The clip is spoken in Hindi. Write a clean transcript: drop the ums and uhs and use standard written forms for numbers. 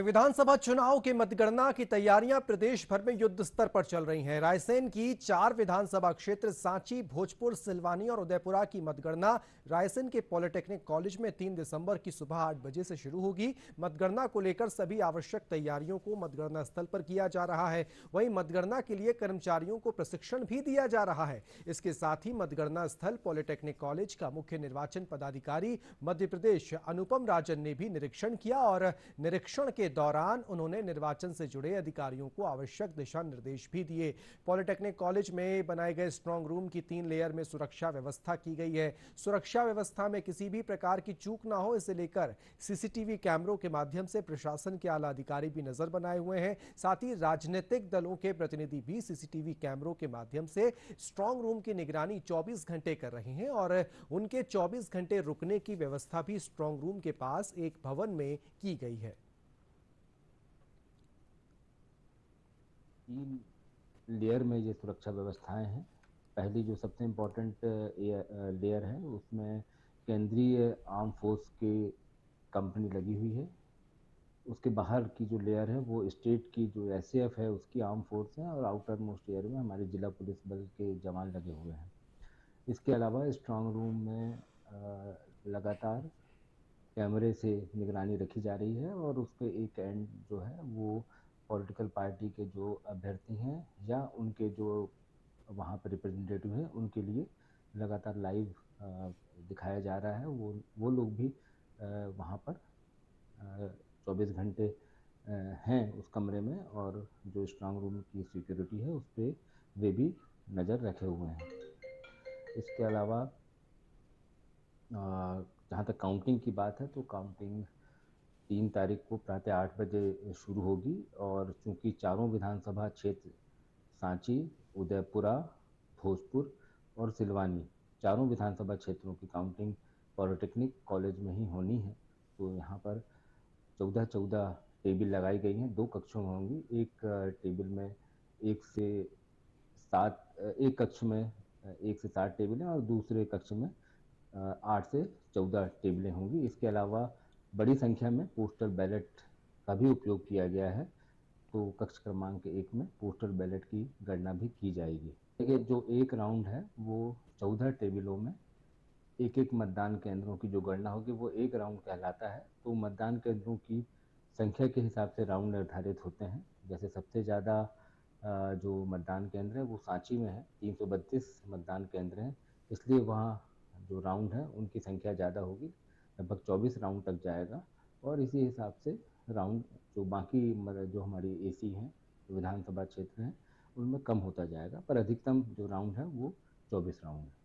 विधानसभा चुनाव की मतगणना की तैयारियां प्रदेश भर में युद्ध स्तर पर चल रही हैं। रायसेन की 4 विधानसभा क्षेत्र सांची, भोजपुर, सिलवानी और उदयपुरा की मतगणना रायसेन के पॉलिटेक्निक कॉलेज में 3 दिसंबर की सुबह 8 बजे से शुरू होगी। मतगणना को लेकर सभी आवश्यक तैयारियों को मतगणना स्थल पर किया जा रहा है। वहीं मतगणना के लिए कर्मचारियों को प्रशिक्षण भी दिया जा रहा है। इसके साथ ही मतगणना स्थल पॉलिटेक्निक कॉलेज का मुख्य निर्वाचन पदाधिकारी मध्य प्रदेश अनुपम राजन ने भी निरीक्षण किया और निरीक्षण के दौरान उन्होंने निर्वाचन से जुड़े अधिकारियों को आवश्यक दिशा निर्देश भी दिए। पॉलिटेक्निक कॉलेज में बनाए गए स्ट्रांग रूम की 3 लेयर में सुरक्षा व्यवस्था की गई है। सुरक्षा व्यवस्था में किसी भी प्रकार की चूक ना हो, इसे लेकर सीसीटीवी कैमरों के माध्यम से प्रशासन के आला अधिकारी भी नजर बनाए हुए हैं। साथ ही राजनीतिक दलों के प्रतिनिधि भी सीसीटीवी कैमरों के माध्यम से स्ट्रांग रूम की निगरानी 24 घंटे कर रहे हैं और उनके 24 घंटे रुकने की व्यवस्था भी स्ट्रांग रूम के पास एक भवन में की गई है। 3 लेयर में ये सुरक्षा व्यवस्थाएं हैं। पहली जो सबसे इम्पोर्टेंट लेयर है उसमें केंद्रीय आर्म फोर्स की कंपनी लगी हुई है। उसके बाहर की जो लेयर है वो स्टेट की जो एसएएफ है उसकी आर्म फोर्स है और आउटर मोस्ट लेयर में हमारे जिला पुलिस बल के जवान लगे हुए हैं। इसके अलावा स्ट्रांग रूम में लगातार कैमरे से निगरानी रखी जा रही है और उसके एक एंड जो है वो पॉलिटिकल पार्टी के जो अभ्यर्थी हैं या उनके जो वहाँ पर रिप्रेजेंटेटिव हैं उनके लिए लगातार लाइव दिखाया जा रहा है। वो लोग भी वहाँ पर 24 घंटे हैं उस कमरे में और जो स्ट्रांग रूम की सिक्योरिटी है उस पर वे भी नज़र रखे हुए हैं। इसके अलावा जहाँ तक काउंटिंग की बात है तो काउंटिंग 3 तारीख को प्रातः 8 बजे शुरू होगी और चूंकि चारों विधानसभा क्षेत्र सांची, उदयपुरा, भोजपुर और सिलवानी चारों विधानसभा क्षेत्रों की काउंटिंग पॉलिटेक्निक कॉलेज में ही होनी है, तो यहाँ पर 14-14 टेबल लगाई गई हैं। 2 कक्षों में होंगी। एक टेबल में 1 से 7 एक कक्ष में 1 से 7 टेबलें और दूसरे कक्ष में 8 से 14 टेबलें होंगी। इसके अलावा बड़ी संख्या में पोस्टल बैलेट का भी उपयोग किया गया है, तो कक्ष क्रमांक 1 में पोस्टल बैलेट की गणना भी की जाएगी। देखिए, जो एक राउंड है वो 14 टेबलों में एक एक मतदान केंद्रों की जो गणना होगी वो एक राउंड कहलाता है। तो मतदान केंद्रों की संख्या के हिसाब से राउंड निर्धारित होते हैं। जैसे सबसे ज़्यादा जो मतदान केंद्र है वो सांची में है, 332 मतदान केंद्र हैं, इसलिए वहाँ जो राउंड है उनकी संख्या ज़्यादा होगी, लगभग 24 राउंड तक जाएगा। और इसी हिसाब से राउंड जो बाकी जो हमारी एसी हैं, विधानसभा क्षेत्र हैं, उनमें कम होता जाएगा, पर अधिकतम जो राउंड है वो 24 राउंड है।